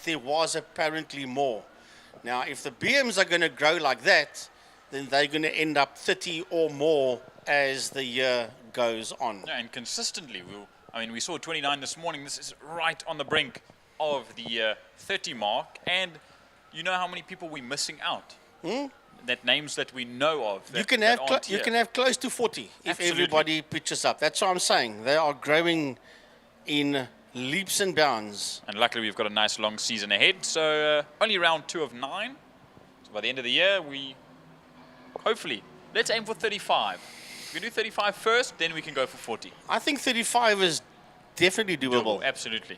there was apparently more. Now, if the BMs are going to grow like that, then they're going to end up 30 or more as the year goes on. Yeah, and consistently, we saw 29 this morning. This is right on the brink of the 30 mark. And you know how many people we're missing out? That names that we know of. You can have close to 40 if everybody pitches up. That's what I'm saying. They are growing in leaps and bounds. And luckily, we've got a nice long season ahead. So only round 2 of 9. So by the end of the year, hopefully, let's aim for 35. If we do 35 first, then we can go for 40. I think 35 is definitely doable. Absolutely.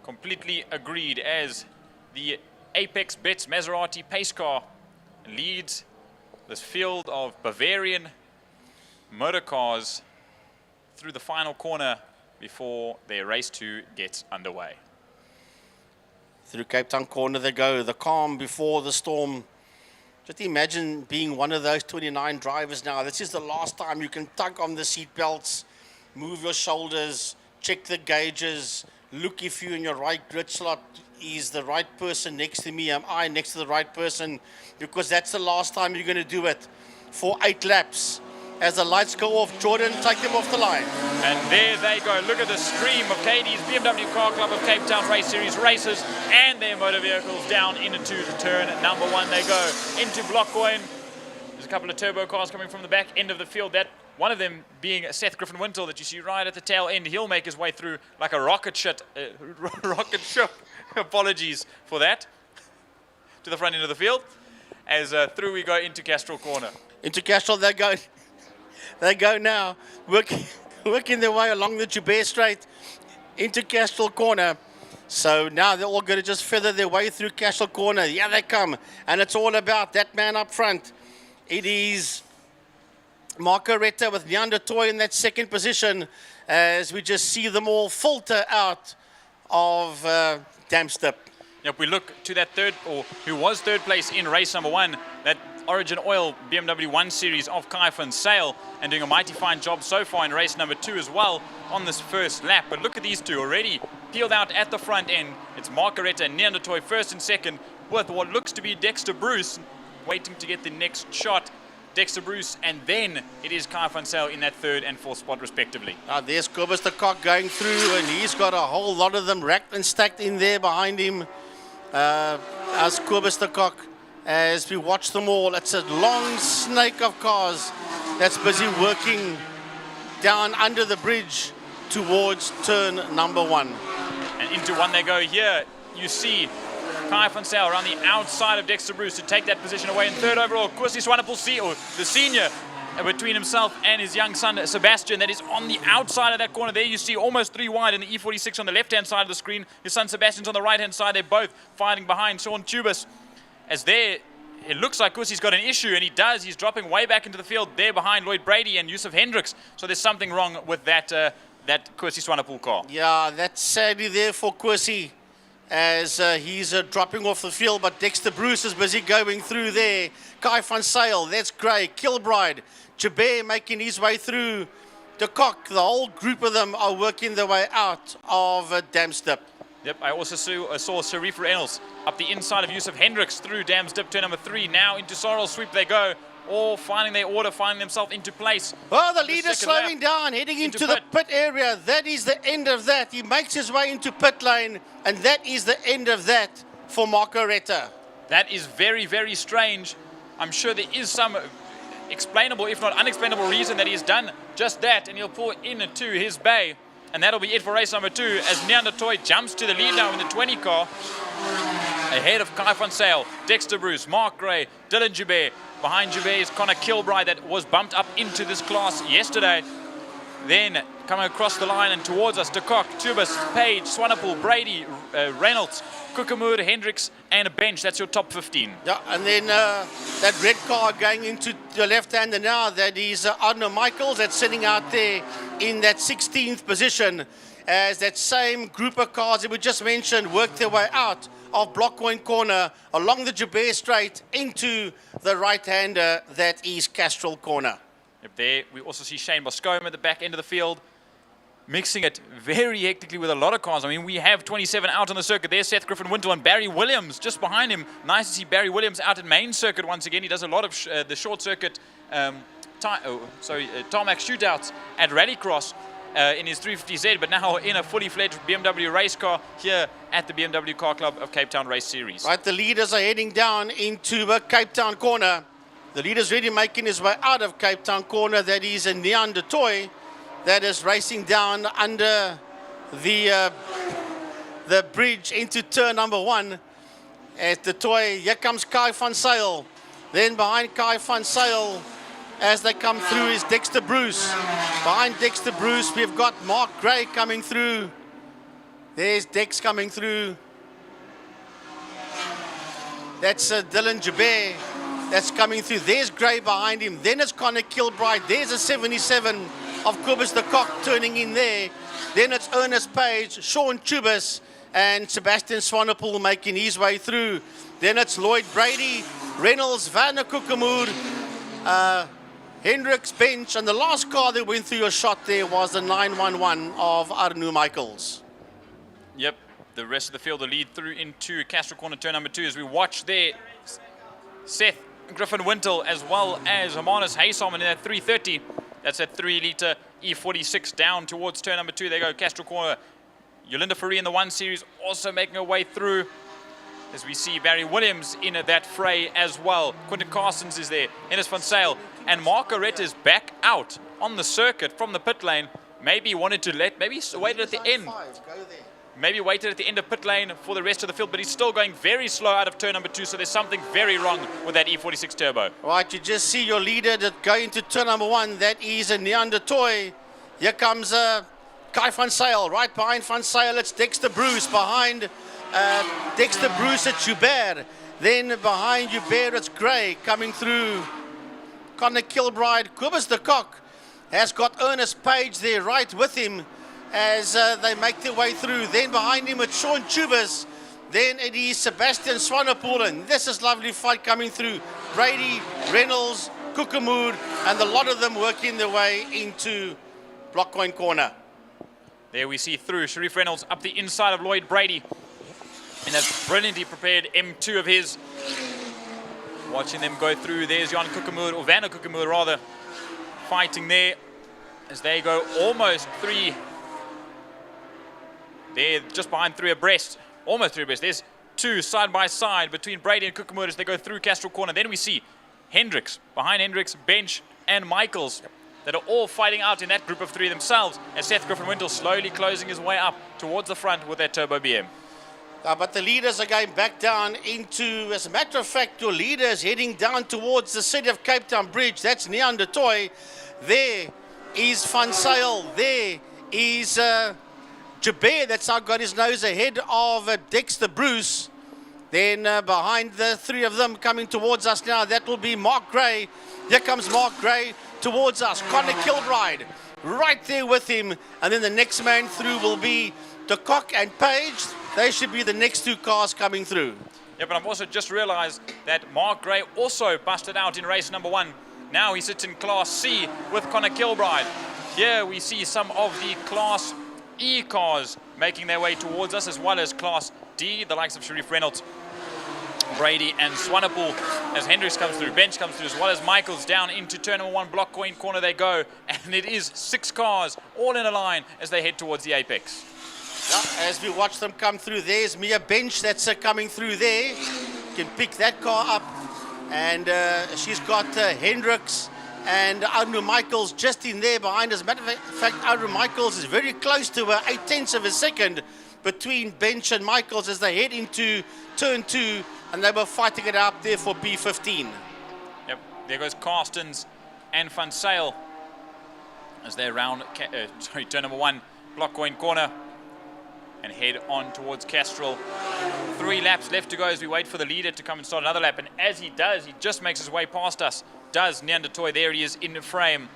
Completely agreed, as the Apex Bets Maserati pace car leads this field of Bavarian motor cars through the final corner before their race 2 gets underway. Through Cape Town corner they go, the calm before the storm. Just imagine being one of those 29 drivers now. This is the last time you can tug on the seat belts, move your shoulders, check the gauges, look if you in your right grid slot is the right person next to me. Am I next to the right person? Because that's the last time you're going to do it for 8 laps. As the lights go off, Jordan, take them off the line. And there they go. Look at the stream of Cadiz BMW Car Club of Cape Town Race Series racers and their motor vehicles down into the turn number 1. They go into Blockcoin. There's a couple of turbo cars coming from the back end of the field. That one of them being Seth Griffin Wintle that you see right at the tail end. He'll make his way through like a rocket ship. Apologies for that. To the front end of the field. As through we go into Castrol corner. Into Castrol they go now, working their way along the Joubert Straight into Castrol corner. So now they're all going to just feather their way through Castrol corner. Yeah, they come. And it's all about that man up front. It is Marco Retta with Neander Toy in that second position as we just see them all filter out of Damstip. If we look to that third, or who was third place in race number 1, that Origin Oil BMW 1 Series of Kai van Zyl, and doing a mighty fine job so far in race number 2 as well on this first lap. But look at these two already peeled out at the front end. It's Margaretta and Neandertoy first and second, with what looks to be Dexter Bruce waiting to get the next shot. Dexter Bruce, and then it is Kai van Zyl in that third and fourth spot respectively. There's Kobus de Kok going through, and he's got a whole lot of them racked and stacked in there behind him. As Kobus de Kok, as we watch them all, it's a long snake of cars that's busy working down under the bridge towards turn number 1. And into 1 they go here. You see Kai van Zyl around the outside of Dexter Bruce to take that position away. In third overall, Kosi Swanepoel, the senior, between himself and his young son Sebastian, that is on the outside of that corner. There you see almost 3 wide in the E46 on the left-hand side of the screen. His son Sebastian's on the right-hand side. They're both fighting behind Sean Tubus. As there, it looks like Kosi's got an issue, and he does. He's dropping way back into the field there behind Lloyd Brady and Yusuf Hendricks. So there's something wrong with that Kosi Swanepoel car. Yeah, that's sadly there for Kosi, as he's dropping off the field, but Dexter Bruce is busy going through there. Kai van Zyl, that's great. Kilbride, Joubert making his way through. De Kok, the whole group of them are working their way out of Damstip. Yep, I also saw Sharif Reynolds up the inside of Yusuf Hendricks through Damstip, turn number 3. Now into Sorrel Sweep they go, all finding their order, finding themselves into place. Oh, the leader slowing down, heading into the pit area. That is the end of that. He makes his way into pit lane, and that is the end of that for Marco Retta. That is very, very strange. I'm sure there is some explainable, if not unexplainable, reason that he's done just that, and he'll pull into his bay. And that'll be it for race number 2, as Neandertoy jumps to the lead now in the 20 car. Ahead of Kai van Zyl, Dexter Bruce, Mark Gray, Dylan Joubert. Behind Joubert is Connor Kilbride, that was bumped up into this class yesterday. Then coming across the line and towards us, De Kok, Tubus, Page, Swanepoel, Brady, Reynolds, Kukamur, Hendricks, and a bench. That's your top 15. Yeah, and then that red car going into the left-hander now, that is Arno Michaels, that's sitting out there in that 16th position, as that same group of cars that we just mentioned work their way out of Blockcoin corner along the Joubert Straight into the right-hander, that is Castrol corner. Up there, we also see Shane Boscombe at the back end of the field. mixing it very hectically with a lot of cars. I mean, we have 27 out on the circuit. There's Seth Griffin-Wintle and Barry Williams just behind him. Nice to see Barry Williams out at main circuit once again. He does a lot of the short circuit tarmac shootouts at Rallycross in his 350Z, but now in a fully fledged BMW race car here at the BMW Car Club of Cape Town Race Series. Right, the leaders are heading down into Cape Town corner. The leader's really making his way out of Cape Town corner. That is a Neon de Toy that is racing down under the bridge into turn number 1. At the Toy, here comes Kai van Zyl. Then behind Kai van Zyl, as they come through, is Dexter Bruce. Behind Dexter Bruce, we've got Mark Gray coming through. There's Dex coming through. That's Dylan Jabir that's coming through. There's Gray behind him. Then it's Connor Kilbride. There's a 77 of Kobus de Kock turning in there. Then it's Ernest Page, Sean Chubis, and Sebastian Swanepoel making his way through. Then it's Lloyd Brady, Reynolds, Werner Kukemoer, Hendricks, Bench, and the last car that went through a shot there was the 911 of Arno Michaels. Yep, the rest of the field will lead through into Castro Corner turn number 2 as we watch there Seth Griffin-Wintle as well as Hermanus Haysom in that 330. That's a 3-litre E46 down towards turn number 2. There go Castro Corner. Yolinda Fourie in the 1 Series also making her way through as we see Barry Williams in that fray as well. Quinton Carstens is there, Ennis van Zyl, and Mark Arrett is back out on the circuit from the pit lane. Maybe he wanted to maybe waited at the end. Maybe waited at the end of pit lane for the rest of the field, but he's still going very slow out of turn number 2, so there's something very wrong with that E46 turbo. Right, you just see your leader that go into turn number 1. That is a Neon de Toy. Here comes Kai van Zyl. Right behind van Zyl, it's Dexter Bruce. Behind Dexter Bruce, it's Hubert. Then behind Hubert, it's Gray coming through. Connor Kilbride, Kobus de Kock has got Ernest Page there right with him as they make their way through. Then behind him it's Sean Chubis. Then it is Sebastian Swanepoel, and this is lovely fight coming through. Brady, Reynolds, Kukemoer, and a lot of them working their way into Blockcoin Corner. There we see through Sharif Reynolds up the inside of Lloyd Brady in that brilliantly prepared M2 of his. Watching them go through. There's Jan Kukemoer, or Werner Kukemoer rather, fighting there as they go almost 3. They're just behind 3 abreast, almost 3 abreast. There's 2 side by side between Brady and Kukemoer as they go through Castro Corner. Then we see Hendricks, behind Hendricks, Bench and Michaels that are all fighting out in that group of 3 themselves, and Seth Griffin-Wintle slowly closing his way up towards the front with that turbo BM. But the leaders are going back down into, as a matter of fact, your leaders heading down towards the city of Cape Town Bridge. That's Neon de Toy. There is van Zyl. There is Jabir, that's now got his nose ahead of Dexter Bruce. Then behind the 3 of them coming towards us now, that will be Mark Gray. Here comes Mark Gray towards us. Connor Kilbride right there with him. And then the next man through will be de Kock and Page. They should be the next 2 cars coming through. Yeah, but I've also just realized that Mark Gray also busted out in race number 1. Now he sits in Class C with Connor Kilbride. Here we see some of the Class E cars making their way towards us, as well as Class D, the likes of Sharif Reynolds, Brady and Swanepoel, as Hendricks comes through, Bench comes through, as well as Michaels down into turn number 1, Blockcoin Corner they go, and it is 6 cars all in a line as they head towards the apex. Yeah, as we watch them come through, there's Mia Bench that's coming through there. You can pick that car up, and she's got Hendricks and Arno Michaels just in there behind. As a matter of fact, Arno Michaels is very close to 0.8 of a second between Bench and Michaels as they head into turn 2, and they were fighting it out there for P15. Yep, there goes Carstens and van Zyl as they round turn number 1, Blockcoin Corner, and head on towards Castrol. 3 laps left to go as we wait for the leader to come and start another lap, and as he does, he just makes his way past us. Does Neon de Toy. There he is in the frame.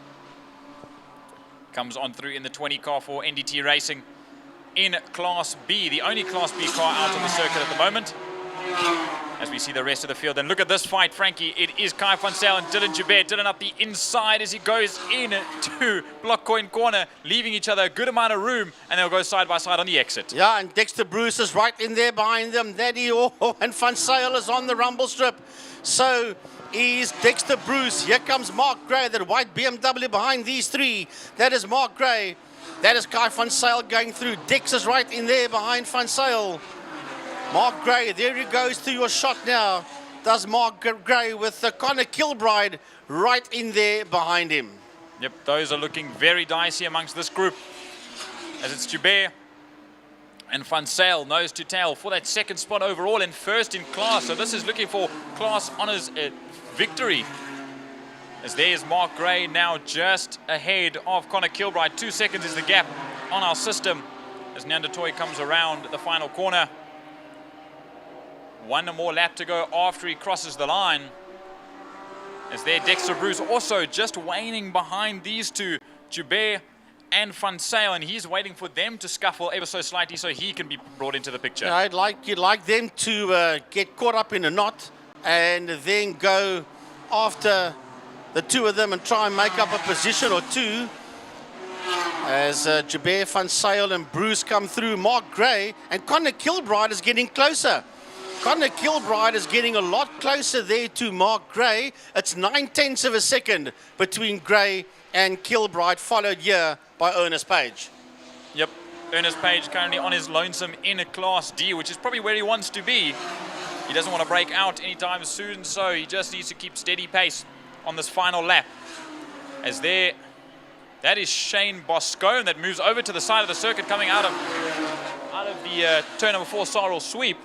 Comes on through in the 20 car for NDT Racing in Class B, the only Class B car out on the circuit at the moment. as we see the rest of the field. And look at this fight, Frankie. It is Kai van Zyl and Dylan Joubert. Dylan up the inside as he goes in to block coin corner, leaving each other a good amount of room, and they'll go side by side on the exit. Yeah, and Dexter Bruce is right in there behind them. And van Zyl is on the rumble strip. So is Dexter Bruce. Here comes Mark Gray, that white BMW behind these three. That is Mark Gray. That is Kai van Zyl going through. Dex is right in there behind van Zyl. Mark Gray, there he goes to your shot now. Does Mark Gray with Connor Kilbride right in there behind him. Yep, those are looking very dicey amongst this group, as it's Joubert and van Zyl nose to tail for that second spot overall and first in class. So this is looking for class honours victory. As there's Mark Gray now just ahead of Connor Kilbride. 2 seconds is the gap on our system as Neanderthal comes around the final corner. One more lap to go after he crosses the line. As there, Dexter Bruce also just waning behind these two, Joubert and van Zyl, and he's waiting for them to scuffle ever so slightly so he can be brought into the picture. Yeah, you'd like them to get caught up in a knot and then go after the two of them and try and make up a position or two. As Joubert, van Zyl and Bruce come through, Mark Gray and Connor Kilbride is getting closer. Connor Kilbride is getting a lot closer there to Mark Gray. It's 9/10 of a second between Gray and Kilbride, followed here by Ernest Page. Yep, Ernest Page currently on his lonesome in a Class D, which is probably where he wants to be. He doesn't want to break out anytime soon, so he just needs to keep steady pace on this final lap. As there, that is Shane Boscone that moves over to the side of the circuit coming out of the turn number 4 Sorrel sweep.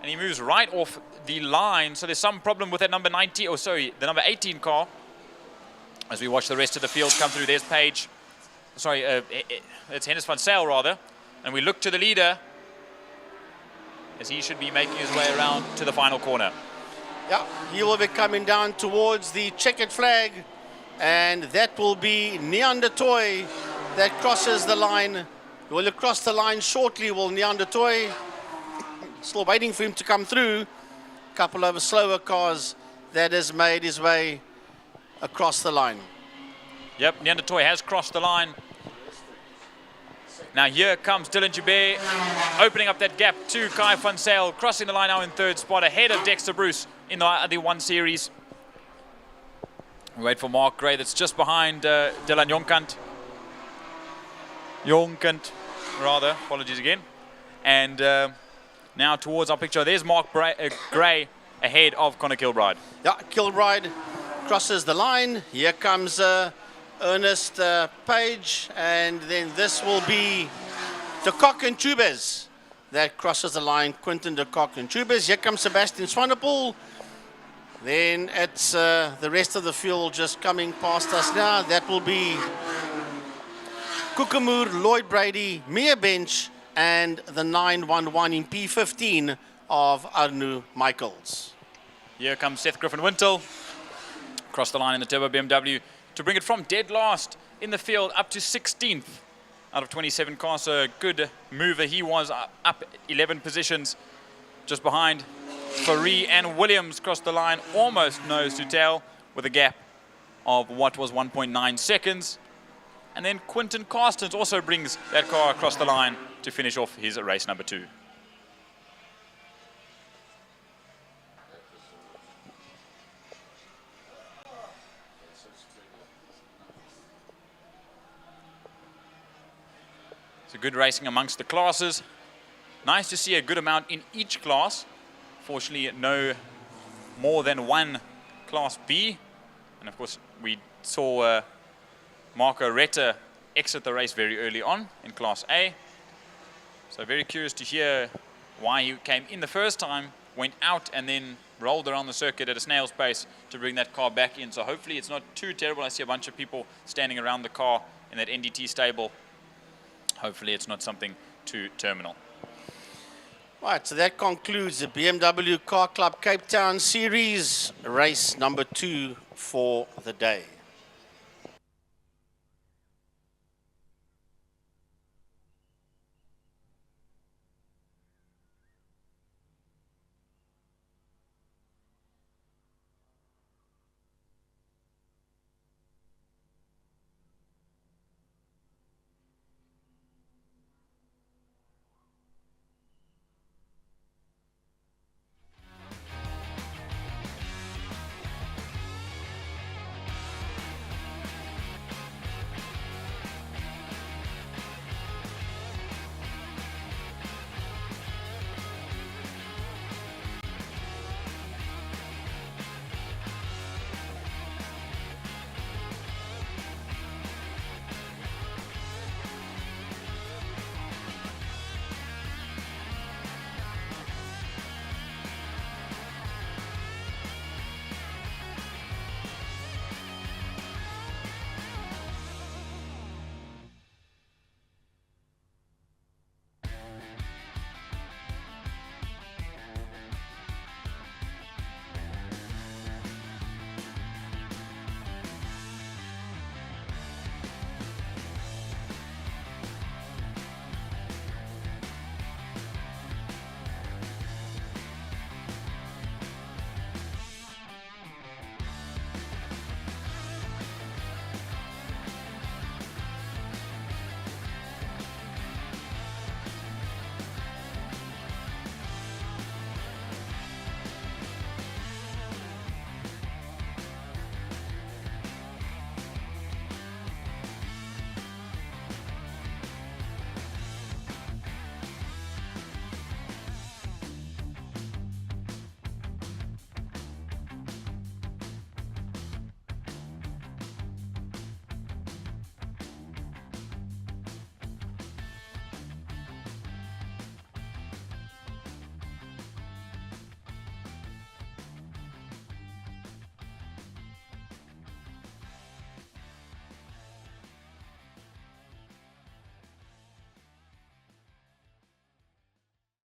And he moves right off the line, so there's some problem with that number 19, the number 18 car. As we watch the rest of the field come through, there's Page. Sorry, it's Hennis van Zyl rather. And we look to the leader as he should be making his way around to the final corner. Yeah, he will be coming down towards the checkered flag, and that will be Neanderthal that crosses the line. He will cross the line shortly, will Neanderthal. Still waiting for him to come through. A couple of slower cars that has made his way across the line. Yep, Neanderthal has crossed the line. Now here comes Dylan Joubert, opening up that gap to Kai van Zyl, crossing the line now in third spot, ahead of Dexter Bruce in the 1 Series. We wait for Mark Gray, that's just behind Dylan Jonkant, rather, apologies again. And now towards our picture, there's Mark Gray ahead of Connor Kilbride. Yeah, Kilbride crosses the line. Here comes Ernest Page, and then this will be de Kock and Tubes that crosses the line. Quentin de Kock and Tubes. Here comes Sebastian Swanepoel. Then it's the rest of the field just coming past us now. That will be Kukamur, Lloyd Brady, Mia Bench, and the 911 in P15 of Arnu Michaels. Here comes Seth Griffin-Wintle, across the line in the Turbo BMW to bring it from dead last in the field up to 16th out of 27 cars. So a good mover he was, up 11 positions, just behind Fourie and Williams. Crossed the line almost nose to tail with a gap of what was 1.9 seconds. And then Quinton Carstens also brings that car across the line to finish off his race number 2. It's a good racing amongst the classes. Nice to see a good amount in each class. Fortunately, no more than one Class B. And of course, we saw Marco Retta exit the race very early on in Class A. So very curious to hear why he came in the first time, went out and then rolled around the circuit at a snail's pace to bring that car back in. So hopefully it's not too terrible. I see a bunch of people standing around the car in that NDT stable. Hopefully it's not something too terminal. Right, so that concludes the BMW Car Club Cape Town Series, race number 2 for the day.